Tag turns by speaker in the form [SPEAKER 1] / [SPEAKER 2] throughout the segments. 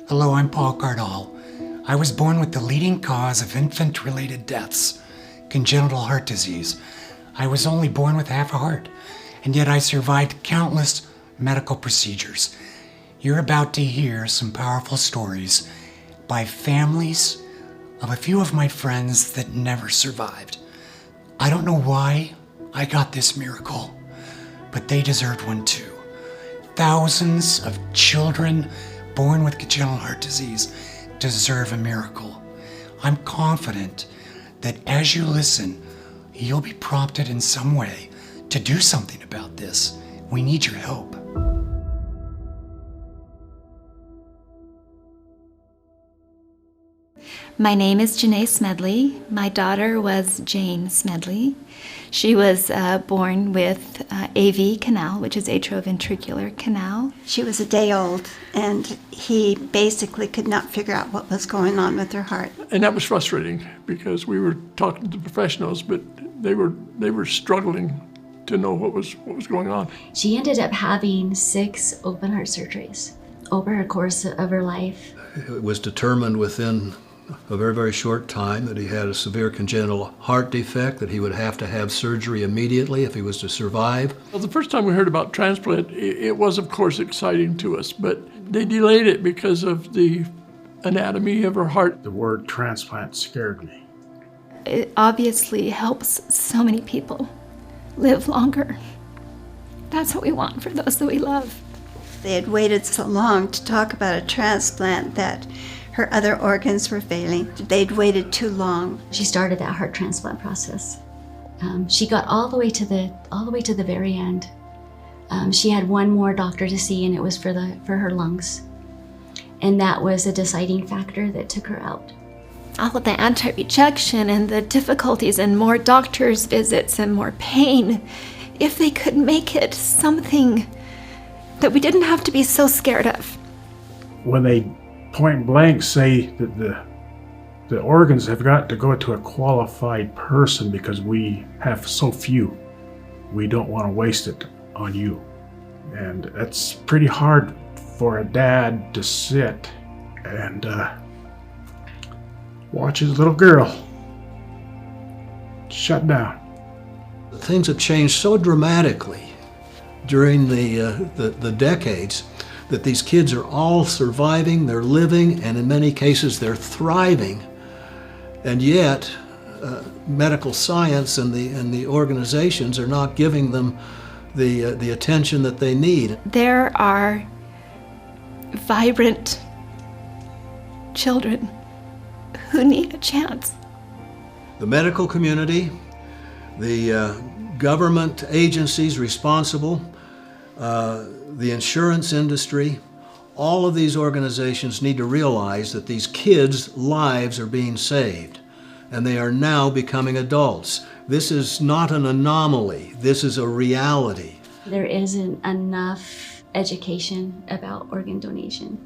[SPEAKER 1] Hello, I'm Paul Cardall. I was born with the leading cause of infant-related deaths, congenital heart disease. I was only born with half a heart, and yet I survived countless medical procedures. You're about to hear some powerful stories by families of a few of my friends that never survived. I don't know why I got this miracle, but they deserved one too. Thousands of children born with congenital heart disease deserve a miracle. I'm confident that as you listen, you'll be prompted in some way to do something about this. We need your help.
[SPEAKER 2] My name is Janae Smedley. My daughter was Jane Smedley. She was born with AV canal, which is atrioventricular canal.
[SPEAKER 3] She was a day old, and he basically could not figure out what was going on with her heart.
[SPEAKER 4] And that was frustrating because we were talking to professionals, but they were struggling to know what was going on.
[SPEAKER 5] She ended up having 6 open heart surgeries over the course of her life.
[SPEAKER 6] It was determined within a very, very short time that he had a severe congenital heart defect, that he would have to have surgery immediately if he was to survive.
[SPEAKER 4] Well, the first time we heard about transplant, it was, of course, exciting to us, but they delayed it because of the anatomy of her heart.
[SPEAKER 7] The word transplant scared me.
[SPEAKER 2] It obviously helps so many people live longer. That's what we want for those that we love.
[SPEAKER 3] They had waited so long to talk about a transplant that her other organs were failing. They'd waited too long.
[SPEAKER 5] She started that heart transplant process. She got all the way to the very end. She had one more doctor to see, and it was for her lungs, and that was a deciding factor that took her out.
[SPEAKER 2] All of the anti-rejection and the difficulties and more doctor's visits and more pain, if they could make it something that we didn't have to be so scared of.
[SPEAKER 7] When they point blank say that the organs have got to go to a qualified person because we have so few, we don't want to waste it on you. And that's pretty hard for a dad to sit and watch his little girl shut down.
[SPEAKER 6] Things have changed so dramatically during the decades that these kids are all surviving, they're living, and in many cases they're thriving. And yet, medical science and the organizations are not giving them the attention that they need.
[SPEAKER 2] There are vibrant children who need a chance.
[SPEAKER 6] The medical community, the government agencies responsible, the insurance industry, all of these organizations need to realize that these kids' lives are being saved, and they are now becoming adults. This is not an anomaly. This is a reality.
[SPEAKER 5] There isn't enough education about organ donation.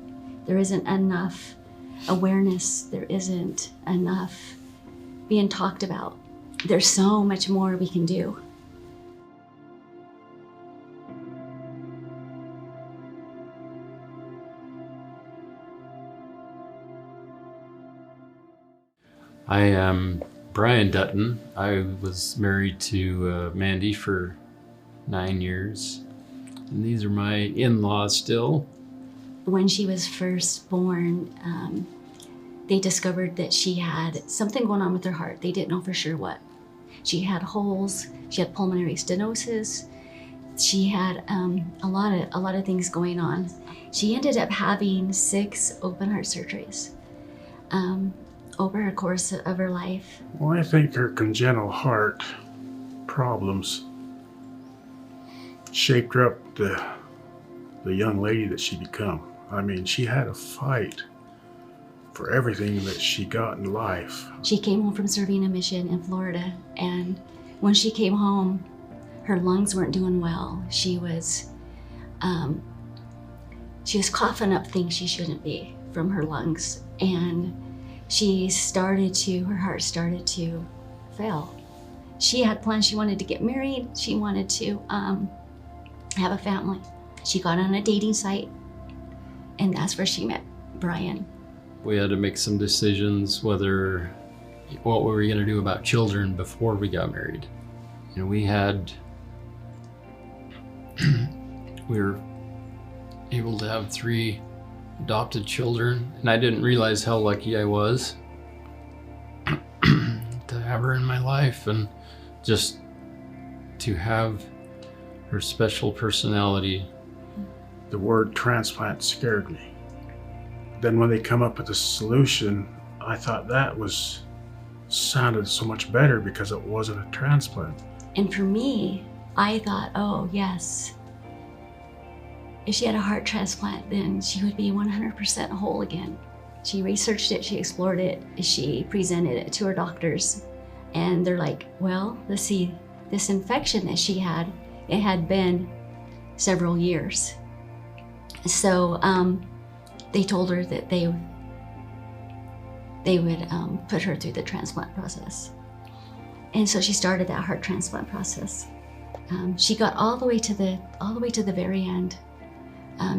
[SPEAKER 5] There isn't enough awareness. There isn't enough being talked about. There's so much more we can do.
[SPEAKER 8] I am Brian Dutton. I was married to Mandy for 9 years, and these are my in-laws still.
[SPEAKER 5] When she was first born, they discovered that she had something going on with her heart. They didn't know for sure what. She had holes, she had pulmonary stenosis, she had a lot of things going on. She ended up having 6 open heart surgeries over the course of her life.
[SPEAKER 7] Well, I think her congenital heart problems shaped her up the young lady that she became. I mean, she had to fight for everything that she got in life.
[SPEAKER 5] She came home from serving a mission in Florida, and when she came home, her lungs weren't doing well. She was coughing up things she shouldn't be from her lungs, and her heart started to fail. She had plans. She wanted to get married. She wanted to have a family. She got on a dating site, and that's where she met Brian.
[SPEAKER 8] We had to make some decisions what we were going to do about children before we got married. You know, we were able to have 3 adopted children, and I didn't realize how lucky I was to have her in my life, and just to have her special personality.
[SPEAKER 7] The word transplant scared me. Then when they come up with a solution, I thought that sounded so much better because it wasn't a transplant.
[SPEAKER 5] And for me, I thought, oh yes, if she had a heart transplant, then she would be 100% whole again. She researched it, she explored it, she presented it to her doctors. And they're like, well, let's see, this infection that she had, it had been several years. So they told her that they would put her through the transplant process. And so she started that heart transplant process. She got all the way to the very end.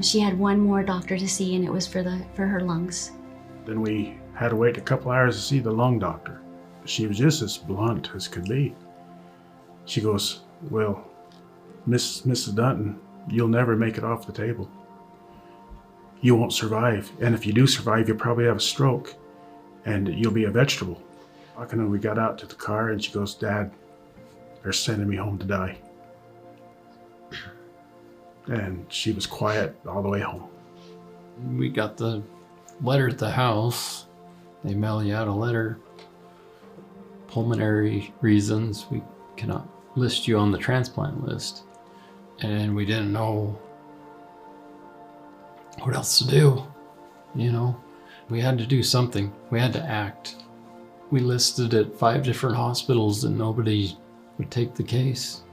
[SPEAKER 5] She had one more doctor to see, and it was for her lungs.
[SPEAKER 7] Then we had to wait a couple hours to see the lung doctor. She was just as blunt as could be. She goes, well, Mrs. Dunton, you'll never make it off the table. You won't survive. And if you do survive, you'll probably have a stroke and you'll be a vegetable. And we got out to the car and she goes, Dad, they're sending me home to die. And she was quiet all the way home.
[SPEAKER 8] We got the letter at the house. They mail you out a letter. Pulmonary reasons, we cannot list you on the transplant list. And we didn't know what else to do, you know. We had to do something. We had to act. We listed at 5 different hospitals and nobody would take the case.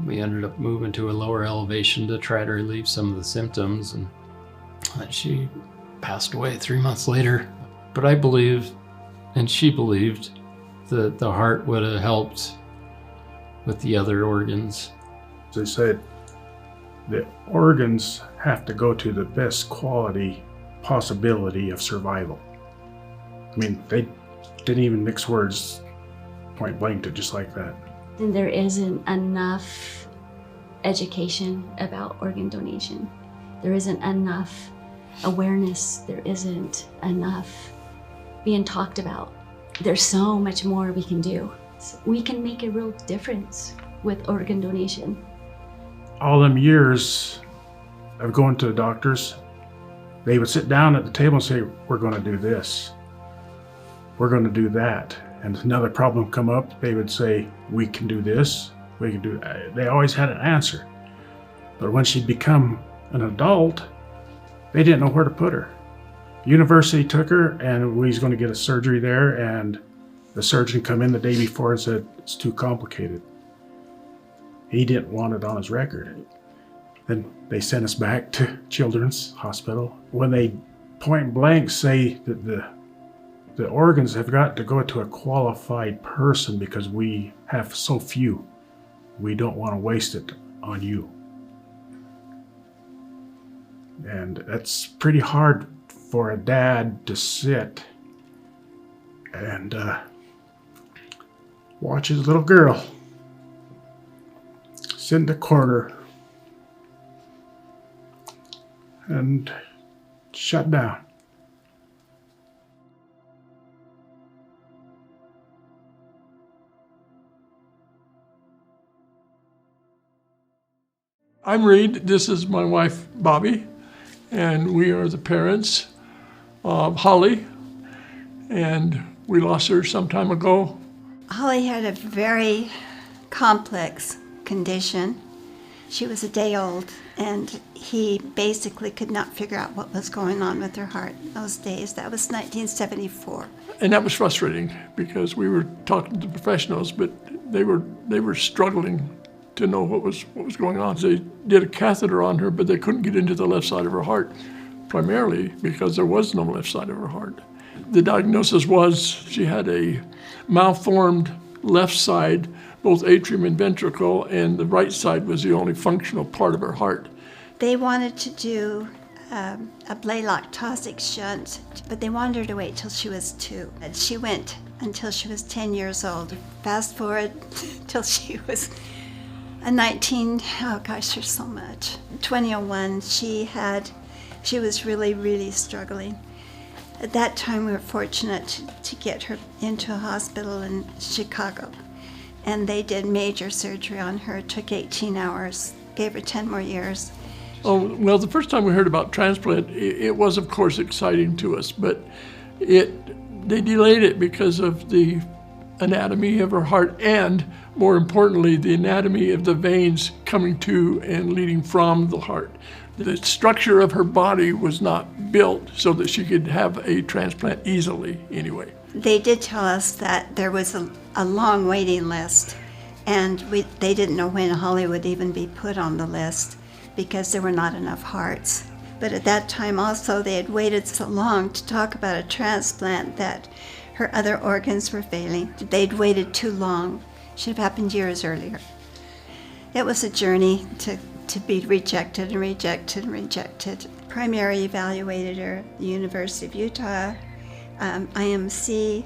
[SPEAKER 8] We ended up moving to a lower elevation to try to relieve some of the symptoms, and she passed away 3 months later. But I believe, and she believed, that the heart would have helped with the other organs.
[SPEAKER 7] They said the organs have to go to the best quality possibility of survival. I mean, they didn't even mix words, point blank, to just like that.
[SPEAKER 5] And there isn't enough education about organ donation. There isn't enough awareness. There isn't enough being talked about. There's so much more we can do. We can make a real difference with organ donation.
[SPEAKER 7] All them years of going to the doctors, they would sit down at the table and say, we're going to do this. We're going to do that. And another problem come up, they would say, we can do this, we can do that. They always had an answer. But when she'd become an adult, they didn't know where to put her. University took her and we was going to get a surgery there, and the surgeon come in the day before and said, it's too complicated. He didn't want it on his record. Then they sent us back to Children's Hospital. When they point blank say that the organs have got to go to a qualified person because we have so few, we don't want to waste it on you. And that's pretty hard for a dad to sit and watch his little girl sit in the corner and shut down.
[SPEAKER 4] I'm Reed. This is my wife, Bobby, and we are the parents of Holly, and we lost her some time ago.
[SPEAKER 3] Holly had a very complex condition. She was a day old, and he basically could not figure out what was going on with her heart in those days. That was 1974.
[SPEAKER 4] And that was frustrating because we were talking to professionals, but they were struggling to know what was going on. They did a catheter on her, but they couldn't get into the left side of her heart, primarily because there was no left side of her heart. The diagnosis was she had a malformed left side, both atrium and ventricle, and the right side was the only functional part of her heart.
[SPEAKER 3] They wanted to do a Blaylock Taussig shunt, but they wanted her to wait till she was 2. And she went until she was 10 years old. Fast forward till she was 19, oh gosh, there's so much. 2001, she was really, really struggling. At that time, we were fortunate to get her into a hospital in Chicago. And they did major surgery on her. It took 18 hours, gave her 10 more years.
[SPEAKER 4] Oh, well, the first time we heard about transplant, it was, of course, exciting to us, but they delayed it because of the anatomy of her heart and, more importantly, the anatomy of the veins coming to and leading from the heart. The structure of her body was not built so that she could have a transplant easily anyway.
[SPEAKER 3] They did tell us that there was a long waiting list, and they didn't know when Holly would even be put on the list because there were not enough hearts. But at that time also, they had waited so long to talk about a transplant that her other organs were failing. They'd waited too long. Should have happened years earlier. It was a journey to be rejected and rejected and rejected. Primary evaluated her at the University of Utah, IMC,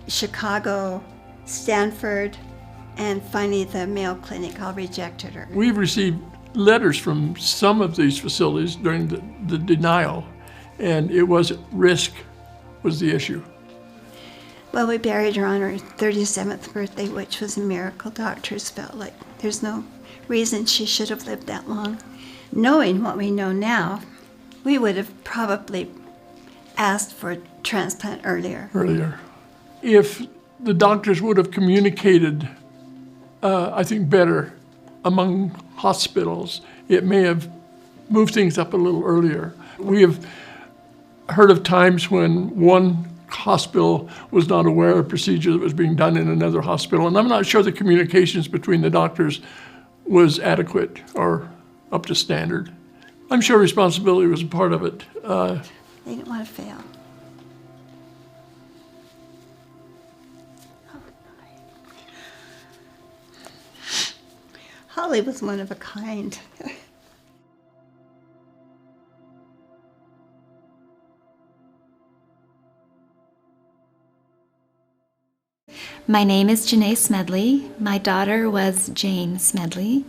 [SPEAKER 3] Chicago, Stanford, and finally the Mayo Clinic all rejected her.
[SPEAKER 4] We've received letters from some of these facilities during the denial, and it was risk was the issue.
[SPEAKER 3] Well, we buried her on her 37th birthday, which was a miracle. Doctors felt like there's no reason she should have lived that long. Knowing what we know now, we would have probably asked for a transplant earlier.
[SPEAKER 4] If the doctors would have communicated, I think, better among hospitals, it may have moved things up a little earlier. We have heard of times when one hospital was not aware of a procedure that was being done in another hospital, and I'm not sure the communications between the doctors was adequate or up to standard. I'm sure responsibility was a part of it.
[SPEAKER 3] They didn't want to fail. Holly was one of a kind.
[SPEAKER 2] My name is Janae Smedley. My daughter was Jane Smedley.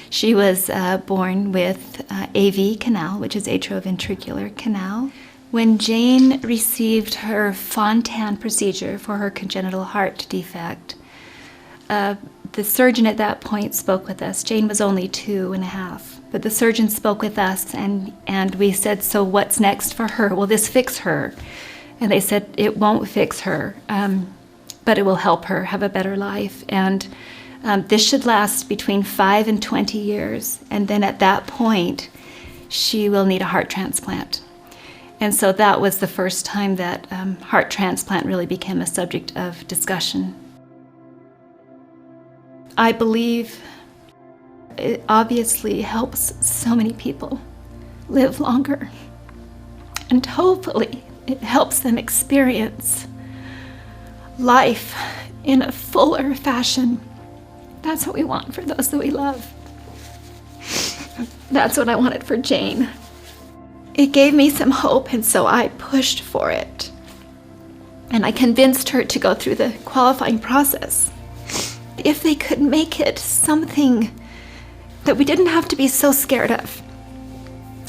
[SPEAKER 2] She was born with AV canal, which is atrioventricular canal. When Jane received her Fontan procedure for her congenital heart defect, the surgeon at that point spoke with us. Jane was only 2.5, but the surgeon spoke with us, and we said, so what's next for her? Will this fix her? And they said, it won't fix her. But it will help her have a better life. And this should last between 5 and 20 years. And then at that point, she will need a heart transplant. And so that was the first time that heart transplant really became a subject of discussion. I believe it obviously helps so many people live longer. And hopefully it helps them experience life in a fuller fashion. That's what we want for those that we love. That's what I wanted for Jane. It gave me some hope, and so I pushed for it. And I convinced her to go through the qualifying process. If they could make it something that we didn't have to be so scared of.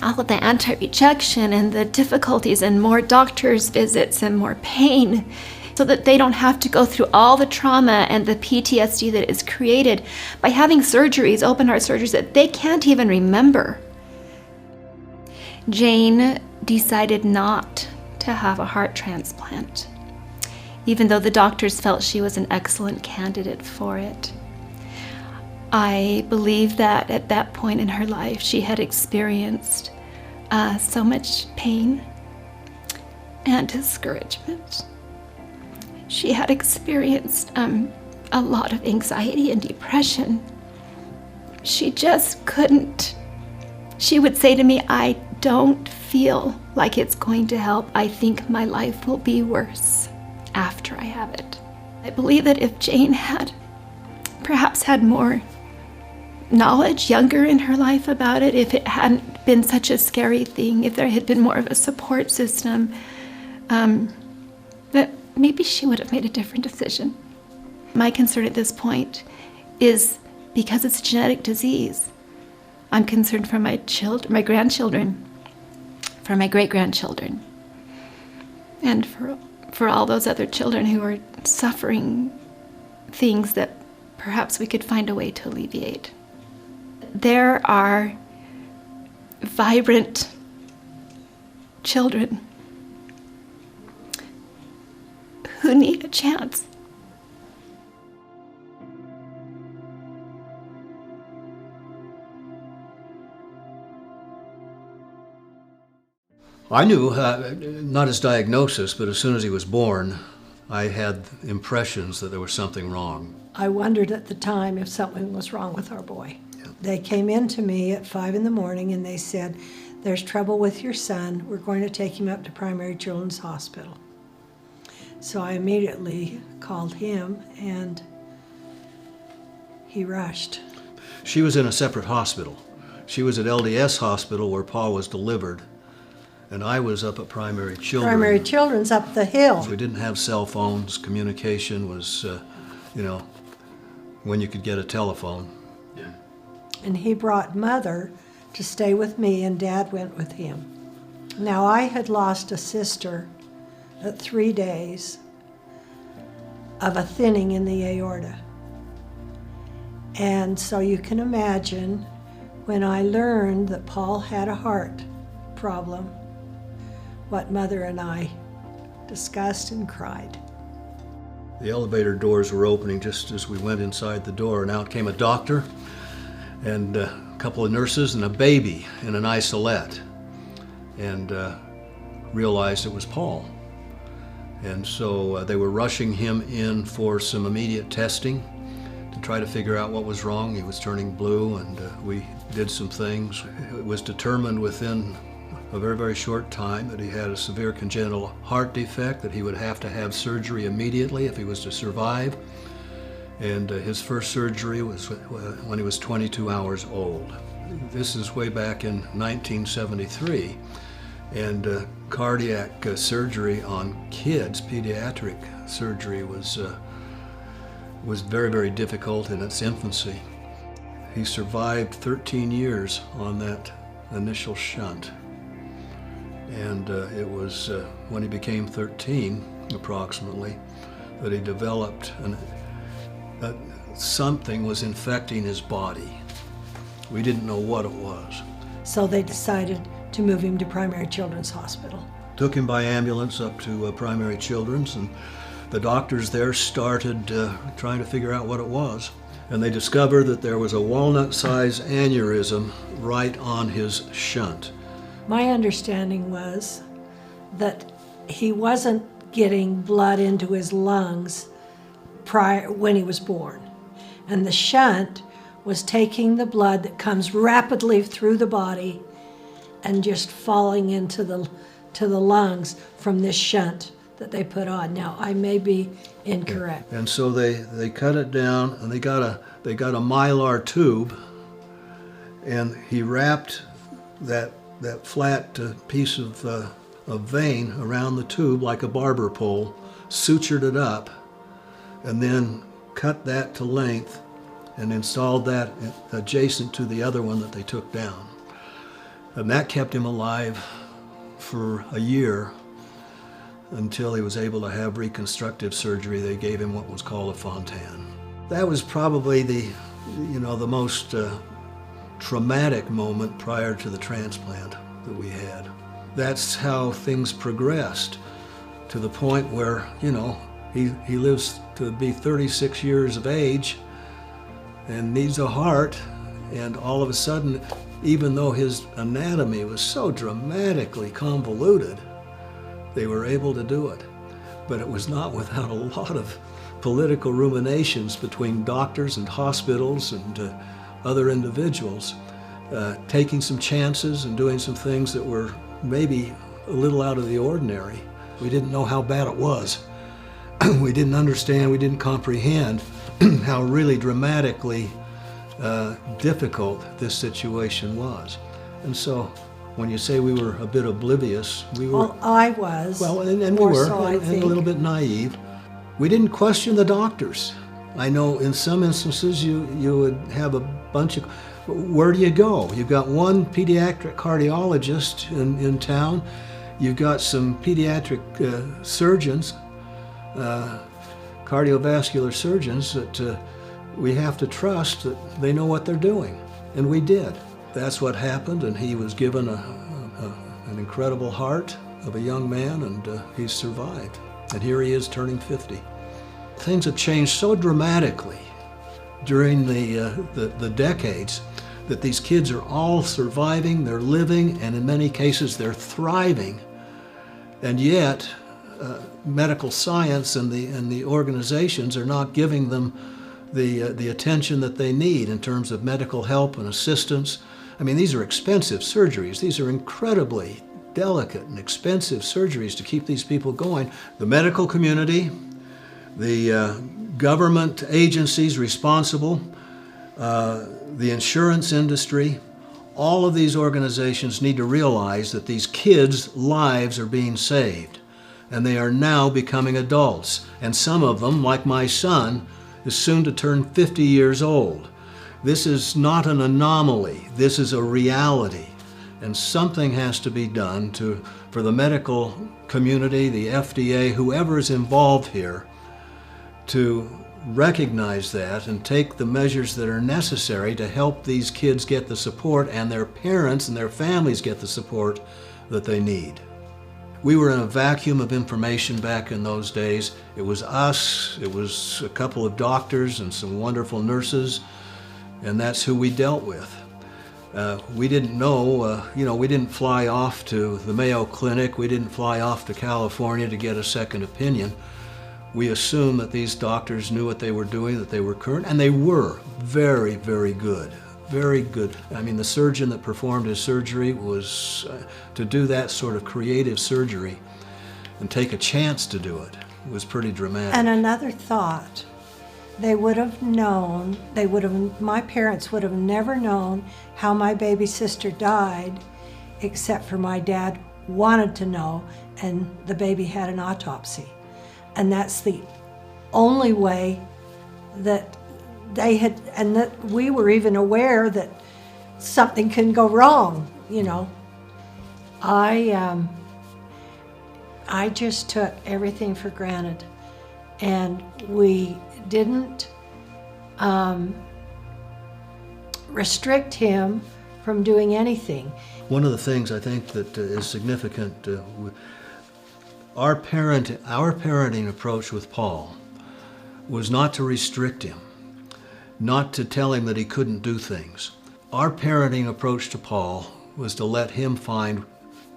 [SPEAKER 2] All of the anti-rejection and the difficulties and more doctor's visits and more pain, so that they don't have to go through all the trauma and the PTSD that is created by having surgeries, open heart surgeries, that they can't even remember. Jane decided not to have a heart transplant, even though the doctors felt she was an excellent candidate for it. I believe that at that point in her life, she had experienced so much pain and discouragement. She had experienced a lot of anxiety and depression. She just couldn't. She would say to me, I don't feel like it's going to help. I think my life will be worse after I have it. I believe that if Jane had perhaps had more knowledge younger in her life about it, if it hadn't been such a scary thing, if there had been more of a support system, that maybe she would have made a different decision. My concern at this point is because it's a genetic disease. I'm concerned for my children, my grandchildren, for my great-grandchildren, and for all those other children who are suffering things that perhaps we could find a way to alleviate. There are vibrant children who need a chance.
[SPEAKER 6] I knew, not his diagnosis, but as soon as he was born, I had impressions that there was something wrong.
[SPEAKER 9] I wondered at the time if something was wrong with our boy. Yeah. They came in to me at 5 in the morning and they said, "There's trouble with your son. We're going to take him up to Primary Children's Hospital." So I immediately called him and he rushed.
[SPEAKER 6] She was in a separate hospital. She was at LDS Hospital where Paul was delivered, and I was up at Primary Children.
[SPEAKER 9] Primary Children's up the hill.
[SPEAKER 6] We didn't have cell phones. Communication was, when you could get a telephone.
[SPEAKER 8] Yeah.
[SPEAKER 9] And he brought Mother to stay with me and Dad went with him. Now I had lost a sister at 3 days of a thinning in the aorta. And so you can imagine when I learned that Paul had a heart problem, what Mother and I discussed and cried.
[SPEAKER 6] The elevator doors were opening just as we went inside the door, and out came a doctor and a couple of nurses and a baby in an isolette, and realized it was Paul. And so they were rushing him in for some immediate testing to try to figure out what was wrong. He was turning blue, and we did some things. It was determined within a very, very short time that he had a severe congenital heart defect, that he would have to have surgery immediately if he was to survive. And his first surgery was when he was 22 hours old. This is way back in 1973. And cardiac surgery on kids, pediatric surgery, was very, very difficult in its infancy. He survived 13 years on that initial shunt. And it was when he became 13, approximately, that he developed something was infecting his body. We didn't know what it was.
[SPEAKER 9] So they decided to move him to Primary Children's Hospital.
[SPEAKER 6] Took him by ambulance up to Primary Children's, and the doctors there started trying to figure out what it was. And they discovered that there was a walnut-sized aneurysm right on his shunt.
[SPEAKER 9] My understanding was that he wasn't getting blood into his lungs when he was born. And the shunt was taking the blood that comes rapidly through the body and just falling into the lungs from this shunt that they put on. Now, I may be incorrect.
[SPEAKER 6] And so they cut it down, and they got a mylar tube, and he wrapped that flat piece of vein around the tube like a barber pole, sutured it up, and then cut that to length and installed that adjacent to the other one that they took down. And that kept him alive for a year until he was able to have reconstructive surgery. They gave him what was called a Fontan. That was probably the most traumatic moment prior to the transplant that we had. That's how things progressed to the point where, he lives to be 36 years of age and needs a heart, and all of a sudden, even though his anatomy was so dramatically convoluted, they were able to do it. But it was not without a lot of political ruminations between doctors and hospitals and other individuals, taking some chances and doing some things that were maybe a little out of the ordinary. We didn't know how bad it was. We didn't understand, we didn't comprehend how really dramatically difficult this situation was. And so when you say we were a bit oblivious, we were...
[SPEAKER 9] Well, I was.
[SPEAKER 6] Well, and we
[SPEAKER 9] more
[SPEAKER 6] were,
[SPEAKER 9] so, I
[SPEAKER 6] and a
[SPEAKER 9] think.
[SPEAKER 6] little bit naive. We didn't question the doctors. I know in some instances you would have a bunch of... Where do you go? You've got one pediatric cardiologist in town. You've got some pediatric surgeons, cardiovascular surgeons that we have to trust that they know what they're doing. And we did. That's what happened, and he was given an incredible heart of a young man, and he survived. And here he is turning 50. Things have changed so dramatically during the decades that these kids are all surviving, they're living, and in many cases they're thriving. And yet, medical science and the organizations are not giving them the attention that they need in terms of medical help and assistance. I mean, these are expensive surgeries. These are incredibly delicate and expensive surgeries to keep these people going. The medical community, the government agencies responsible, the insurance industry, all of these organizations need to realize that these kids' lives are being saved, and they are now becoming adults. And some of them, like my son, is soon to turn 50 years old. This is not an anomaly. This is a reality. And something has to be done for the medical community, the FDA, whoever is involved here, to recognize that and take the measures that are necessary to help these kids get the support and their parents and their families get the support that they need. We were in a vacuum of information back in those days. It was us, it was a couple of doctors and some wonderful nurses, and that's who we dealt with. We didn't know, we didn't fly off to the Mayo Clinic, we didn't fly off to California to get a second opinion. We assumed that these doctors knew what they were doing, that they were current, and they were very, very good. Very good. I mean, the surgeon that performed his surgery was to do that sort of creative surgery and take a chance to do it. It was pretty dramatic.
[SPEAKER 9] And another thought, they would have known, my parents would have never known how my baby sister died, except for my dad wanted to know, and the baby had an autopsy. And that's the only way that they had, and that we were even aware that something can go wrong, I just took everything for granted, and we didn't restrict him from doing anything.
[SPEAKER 6] One of the things I think that is significant, our parenting approach with Paul was not to restrict him, not to tell him that he couldn't do things. Our parenting approach to Paul was to let him find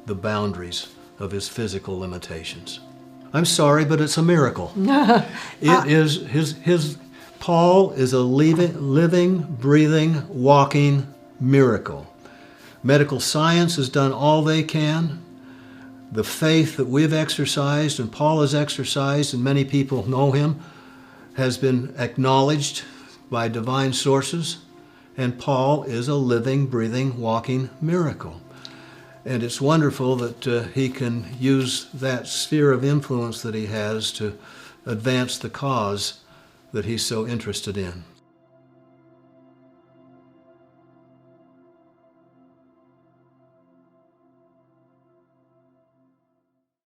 [SPEAKER 6] the boundaries of his physical limitations. I'm sorry, but it's a miracle. It is Paul is a living, breathing, walking miracle. Medical science has done all they can. The faith that we've exercised and Paul has exercised, and many people know him, has been acknowledged by divine sources, and Paul is a living, breathing, walking miracle. And it's wonderful that he can use that sphere of influence that he has to advance the cause that he's so interested in.